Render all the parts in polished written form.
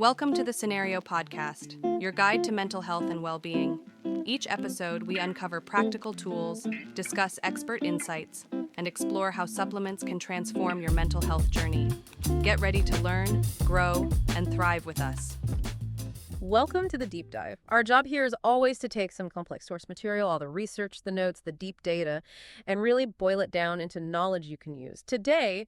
Welcome to the Scenario Podcast, your guide to mental health and well-being. Each episode, we uncover practical tools, discuss expert insights, and explore how supplements can transform your mental health journey. Get ready to learn, grow, and thrive with us. Welcome to the Deep Dive. Our job here is always to take some complex source material, all the research, the notes, the deep data, and really boil it down into knowledge you can use. Today,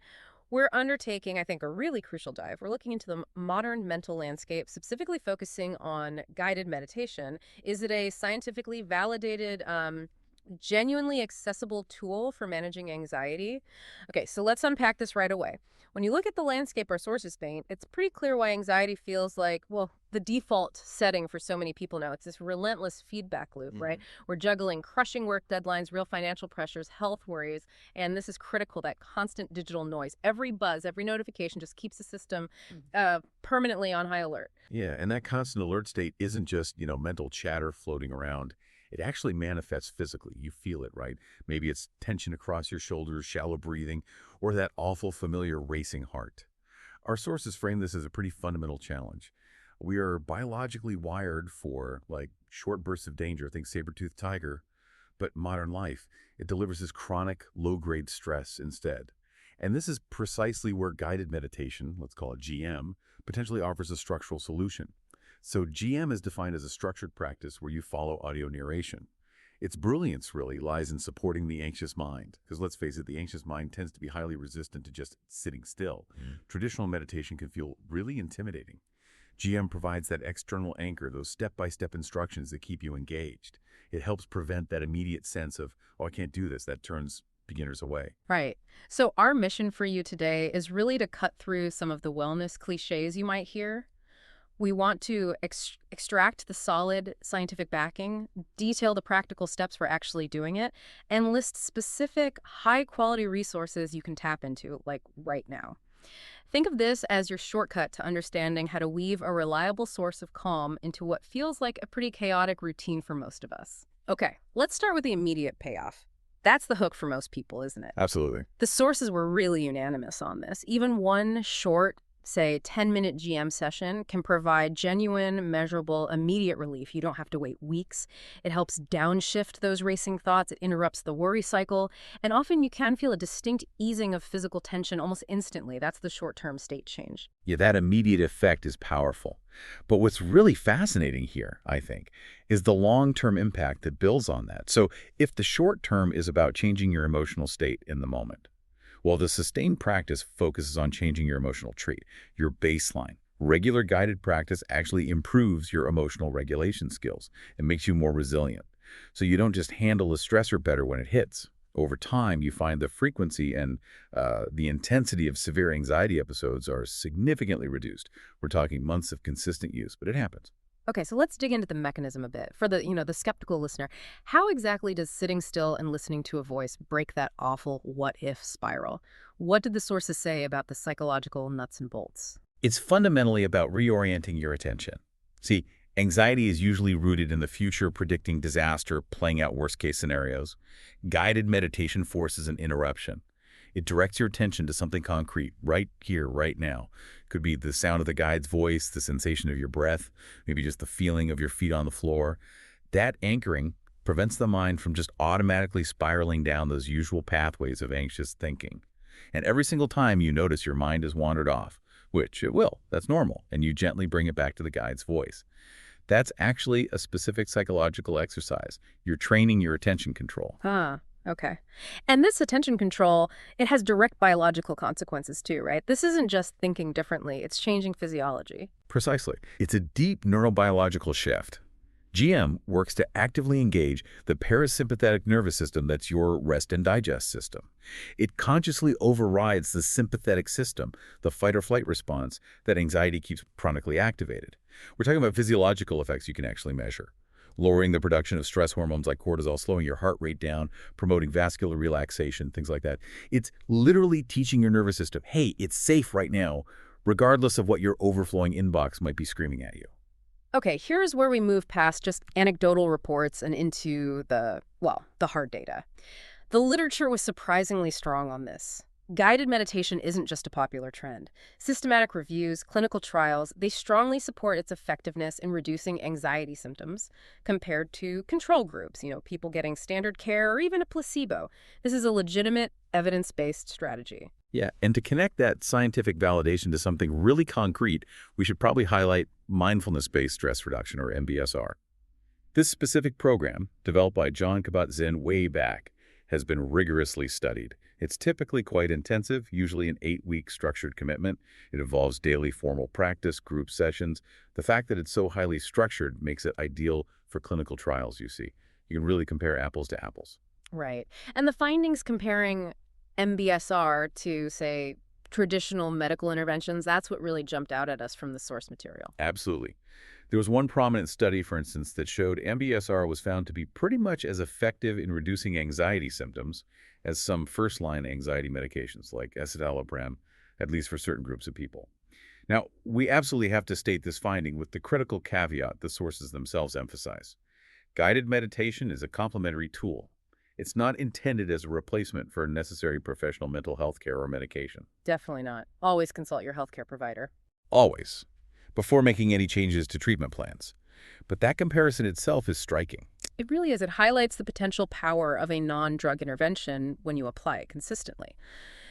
we're undertaking, I think, a really crucial dive. We're looking into the modern mental landscape, specifically focusing on guided meditation. Is it a scientifically validated, genuinely accessible tool for managing anxiety? Okay, so let's unpack this right away. When you look at the landscape our sources paint, it's pretty clear why anxiety feels like, well, the default setting for so many people now. It's this relentless feedback loop, right? We're juggling crushing work deadlines, real financial pressures, health worries, and this is critical, that constant digital noise. Every buzz, every notification just keeps the system permanently on high alert. Yeah, and that constant alert state isn't just, mental chatter floating around. It actually manifests physically. You feel it, right? Maybe it's tension across your shoulders, shallow breathing, or that awful familiar racing heart. Our sources frame this as a pretty fundamental challenge. We are biologically wired for, short bursts of danger, think saber-toothed tiger, but modern life, it delivers this chronic, low-grade stress instead. And this is precisely where guided meditation, let's call it GM, potentially offers a structural solution. So GM is defined as a structured practice where you follow audio narration. Its brilliance really lies in supporting the anxious mind, because let's face it, the anxious mind tends to be highly resistant to just sitting still. Traditional meditation can feel really intimidating. GM provides that external anchor, those step-by-step instructions that keep you engaged. It helps prevent that immediate sense of, oh, I can't do this, that turns beginners away. Right. So our mission for you today is really to cut through some of the wellness cliches you might hear. We want to extract the solid scientific backing, detail the practical steps for actually doing it, and list specific high-quality resources you can tap into, like right now. Think of this as your shortcut to understanding how to weave a reliable source of calm into what feels like a pretty chaotic routine for most of us. Okay, let's start with the immediate payoff. That's the hook for most people, isn't it? Absolutely. The sources were really unanimous on this. Even one short, say, 10-minute GM session can provide genuine, measurable, immediate relief. You don't have to wait weeks. It helps downshift those racing thoughts. It interrupts the worry cycle. And often you can feel a distinct easing of physical tension almost instantly. That's the short-term state change. Yeah, that immediate effect is powerful. But what's really fascinating here, I think, is the long-term impact that builds on that. So if the short term is about changing your emotional state in the moment, well, the sustained practice focuses on changing your emotional trait, your baseline. Regular guided practice actually improves your emotional regulation skills and makes you more resilient. So you don't just handle the stressor better when it hits. Over time, you find the frequency and the intensity of severe anxiety episodes are significantly reduced. We're talking months of consistent use, but it happens. Okay, so let's dig into the mechanism a bit. For the skeptical listener, how exactly does sitting still and listening to a voice break that awful what-if spiral? What did the sources say about the psychological nuts and bolts? It's fundamentally about reorienting your attention. See, anxiety is usually rooted in the future, predicting disaster, playing out worst-case scenarios. Guided meditation forces an interruption. It directs your attention to something concrete, right here, right now. Could be the sound of the guide's voice, the sensation of your breath, maybe just the feeling of your feet on the floor. That anchoring prevents the mind from just automatically spiraling down those usual pathways of anxious thinking. And every single time you notice your mind has wandered off, which it will, that's normal, and you gently bring it back to the guide's voice. That's actually a specific psychological exercise. You're training your attention control. Okay. And this attention control, it has direct biological consequences too, right? This isn't just thinking differently, it's changing physiology. Precisely. It's a deep neurobiological shift. GM works to actively engage the parasympathetic nervous system that's your rest and digest system. It consciously overrides the sympathetic system, the fight-or-flight response that anxiety keeps chronically activated. We're talking about physiological effects you can actually measure. Lowering the production of stress hormones like cortisol, slowing your heart rate down, promoting vascular relaxation, things like that. It's literally teaching your nervous system, hey, it's safe right now, regardless of what your overflowing inbox might be screaming at you. Okay, here's where we move past just anecdotal reports and into the hard data. The literature was surprisingly strong on this. Guided meditation isn't just a popular trend. Systematic reviews, clinical trials, they strongly support its effectiveness in reducing anxiety symptoms compared to control groups, people getting standard care or even a placebo. This is a legitimate, evidence-based strategy. Yeah, and to connect that scientific validation to something really concrete, we should probably highlight mindfulness-based stress reduction, or MBSR. This specific program, developed by John Kabat-Zinn way back, has been rigorously studied. It's typically quite intensive, usually an 8-week structured commitment. It involves daily formal practice, group sessions. The fact that it's so highly structured makes it ideal for clinical trials, you see. You can really compare apples to apples. Right. And the findings comparing MBSR to, say, traditional medical interventions, that's what really jumped out at us from the source material. Absolutely. There was one prominent study, for instance, that showed MBSR was found to be pretty much as effective in reducing anxiety symptoms as some first-line anxiety medications like escitalopram, at least for certain groups of people. Now, we absolutely have to state this finding with the critical caveat the sources themselves emphasize. Guided meditation is a complementary tool. It's not intended as a replacement for necessary professional mental health care or medication. Definitely not. Always consult your healthcare provider. Always. Before making any changes to treatment plans. But that comparison itself is striking. It really is. It highlights the potential power of a non-drug intervention when you apply it consistently.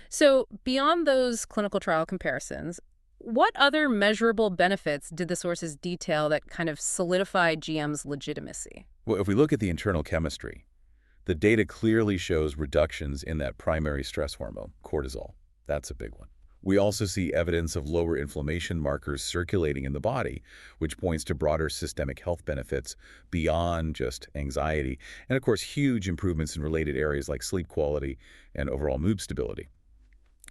So beyond those clinical trial comparisons, what other measurable benefits did the sources detail that kind of solidified GM's legitimacy? Well, if we look at the internal chemistry, the data clearly shows reductions in that primary stress hormone, cortisol. That's a big one. We also see evidence of lower inflammation markers circulating in the body, which points to broader systemic health benefits beyond just anxiety. And of course, huge improvements in related areas like sleep quality and overall mood stability,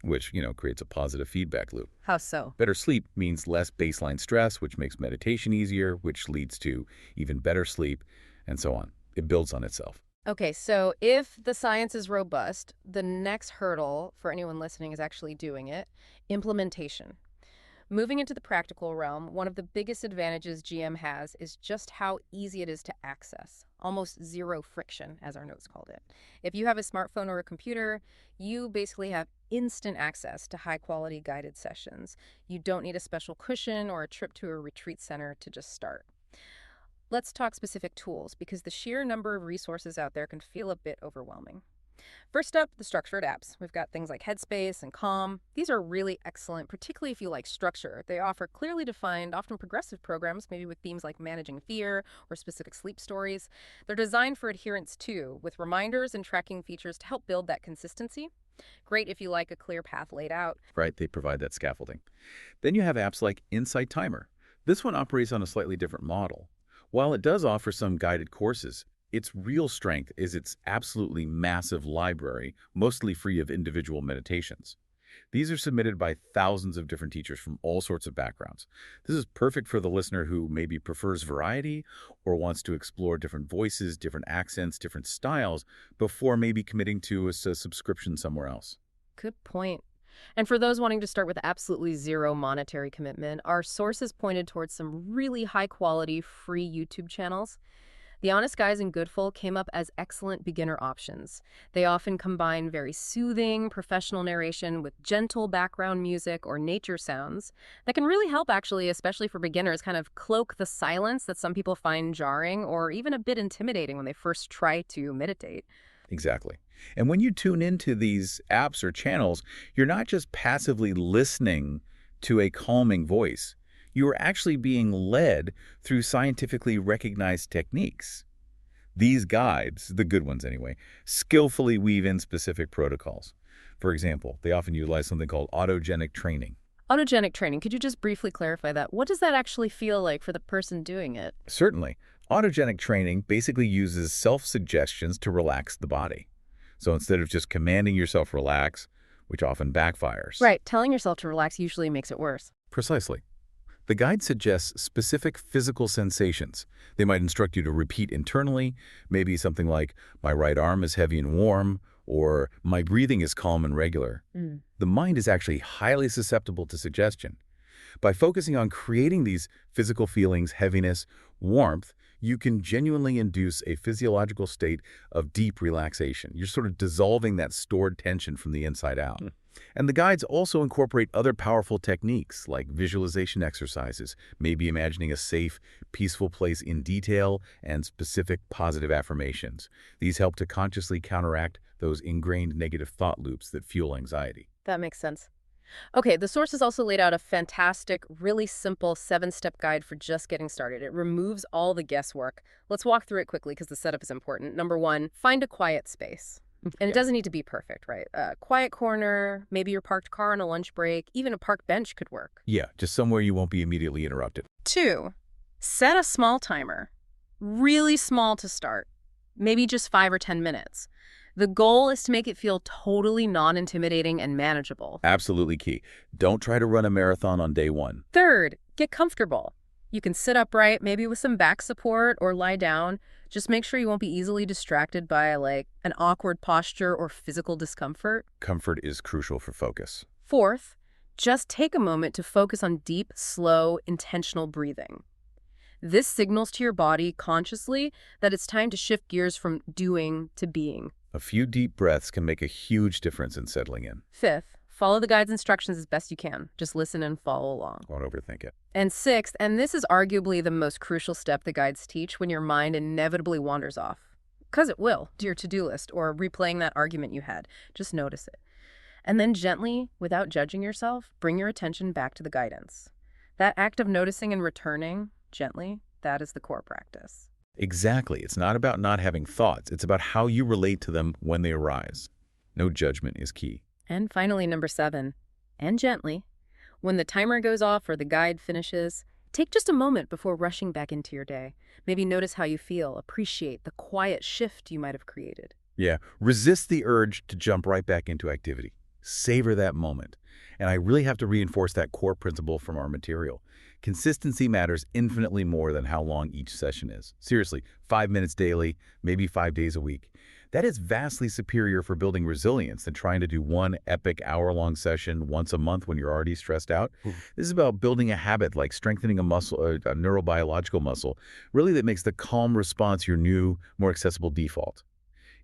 which, creates a positive feedback loop. How so? Better sleep means less baseline stress, which makes meditation easier, which leads to even better sleep, and so on. It builds on itself. Okay, so if the science is robust, the next hurdle for anyone listening is actually doing it, implementation. Moving into the practical realm, one of the biggest advantages GM has is just how easy it is to access. Almost zero friction, as our notes called it. If you have a smartphone or a computer, you basically have instant access to high-quality guided sessions. You don't need a special cushion or a trip to a retreat center to just start. Let's talk specific tools, because the sheer number of resources out there can feel a bit overwhelming. First up, the structured apps. We've got things like Headspace and Calm. These are really excellent, particularly if you like structure. They offer clearly defined, often progressive programs, maybe with themes like managing fear or specific sleep stories. They're designed for adherence too, with reminders and tracking features to help build that consistency. Great if you like a clear path laid out. Right, they provide that scaffolding. Then you have apps like Insight Timer. This one operates on a slightly different model. While it does offer some guided courses, its real strength is its absolutely massive library, mostly free of individual meditations. These are submitted by thousands of different teachers from all sorts of backgrounds. This is perfect for the listener who maybe prefers variety or wants to explore different voices, different accents, different styles before maybe committing to a subscription somewhere else. Good point. And for those wanting to start with absolutely zero monetary commitment, our sources pointed towards some really high-quality free YouTube channels. The Honest Guys and Goodful came up as excellent beginner options. They often combine very soothing, professional narration with gentle background music or nature sounds that can really help, actually, especially for beginners, kind of cloak the silence that some people find jarring or even a bit intimidating when they first try to meditate. Exactly. And when you tune into these apps or channels, you're not just passively listening to a calming voice. You are actually being led through scientifically recognized techniques. These guides, the good ones anyway, skillfully weave in specific protocols. For example, they often utilize something called autogenic training. Autogenic training, could you just briefly clarify that? What does that actually feel like for the person doing it? Certainly. Autogenic training basically uses self-suggestions to relax the body. So instead of just commanding yourself relax, which often backfires. Right, telling yourself to relax usually makes it worse. Precisely. The guide suggests specific physical sensations. They might instruct you to repeat internally, maybe something like, my right arm is heavy and warm, or my breathing is calm and regular. The mind is actually highly susceptible to suggestion. By focusing on creating these physical feelings, heaviness, warmth, you can genuinely induce a physiological state of deep relaxation. You're sort of dissolving that stored tension from the inside out. And the guides also incorporate other powerful techniques like visualization exercises, maybe imagining a safe, peaceful place in detail, and specific positive affirmations. These help to consciously counteract those ingrained negative thought loops that fuel anxiety. That makes sense. Okay, the source has also laid out a fantastic, really simple 7-step guide for just getting started. It removes all the guesswork. Let's walk through it quickly because the setup is important. Number 1, find a quiet space. And it doesn't need to be perfect, right? A quiet corner, maybe your parked car on a lunch break, even a park bench could work. Yeah, just somewhere you won't be immediately interrupted. 2, set a small timer. Really small to start. Maybe just 5 or 10 minutes. The goal is to make it feel totally non-intimidating and manageable. Absolutely key. Don't try to run a marathon on day 1. 3rd, get comfortable. You can sit upright, maybe with some back support, or lie down. Just make sure you won't be easily distracted by, like, an awkward posture or physical discomfort. Comfort is crucial for focus. 4th, just take a moment to focus on deep, slow, intentional breathing. This signals to your body consciously that it's time to shift gears from doing to being. A few deep breaths can make a huge difference in settling in. 5th, follow the guide's instructions as best you can. Just listen and follow along. Don't overthink it. And 6th, and this is arguably the most crucial step the guides teach when your mind inevitably wanders off. Because it will, to your to-do list or replaying that argument you had. Just notice it. And then gently, without judging yourself, bring your attention back to the guidance. That act of noticing and returning, gently, that is the core practice. Exactly. It's not about not having thoughts. It's about how you relate to them when they arise. No judgment is key. And finally, number 7, and gently, when the timer goes off or the guide finishes, take just a moment before rushing back into your day. Maybe notice how you feel, appreciate the quiet shift you might have created. Yeah, resist the urge to jump right back into activity. Savor that moment. And I really have to reinforce that core principle from our material. Consistency matters infinitely more than how long each session is. Seriously, 5 minutes daily, maybe 5 days a week. That is vastly superior for building resilience than trying to do one epic hour-long session once a month when you're already stressed out. This is about building a habit like strengthening a muscle, a neurobiological muscle, really that makes the calm response your new, more accessible default.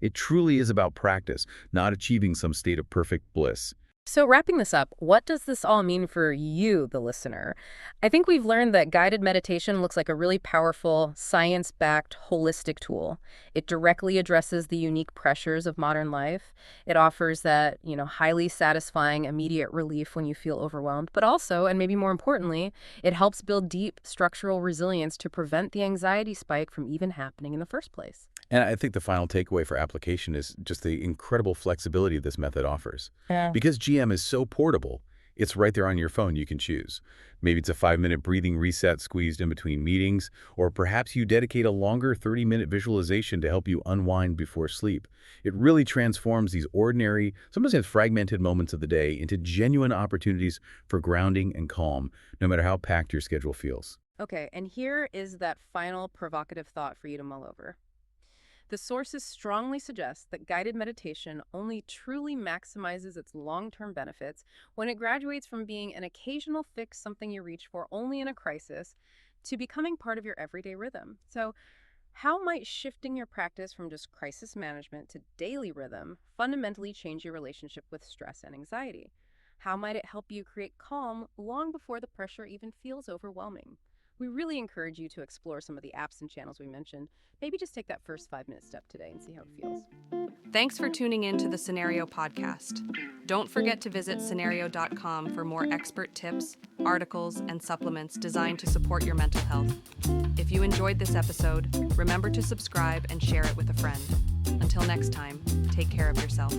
It truly is about practice, not achieving some state of perfect bliss. So wrapping this up, what does this all mean for you, the listener? I think we've learned that guided meditation looks like a really powerful, science-backed, holistic tool. It directly addresses the unique pressures of modern life. It offers that, highly satisfying, immediate relief when you feel overwhelmed. But also, and maybe more importantly, it helps build deep structural resilience to prevent the anxiety spike from even happening in the first place. And I think the final takeaway for application is just the incredible flexibility this method offers. Yeah. Because GM is so portable, it's right there on your phone you can choose. Maybe it's a 5-minute breathing reset squeezed in between meetings, or perhaps you dedicate a longer 30-minute visualization to help you unwind before sleep. It really transforms these ordinary, sometimes fragmented moments of the day into genuine opportunities for grounding and calm, no matter how packed your schedule feels. Okay, and here is that final provocative thought for you to mull over. The sources strongly suggest that guided meditation only truly maximizes its long-term benefits when it graduates from being an occasional fix, something you reach for only in a crisis, to becoming part of your everyday rhythm. So how might shifting your practice from just crisis management to daily rhythm fundamentally change your relationship with stress and anxiety? How might it help you create calm long before the pressure even feels overwhelming? We really encourage you to explore some of the apps and channels we mentioned. Maybe just take that first 5-minute step today and see how it feels. Thanks for tuning in to the Scenario Podcast. Don't forget to visit scenario.com for more expert tips, articles, and supplements designed to support your mental health. If you enjoyed this episode, remember to subscribe and share it with a friend. Until next time, take care of yourself.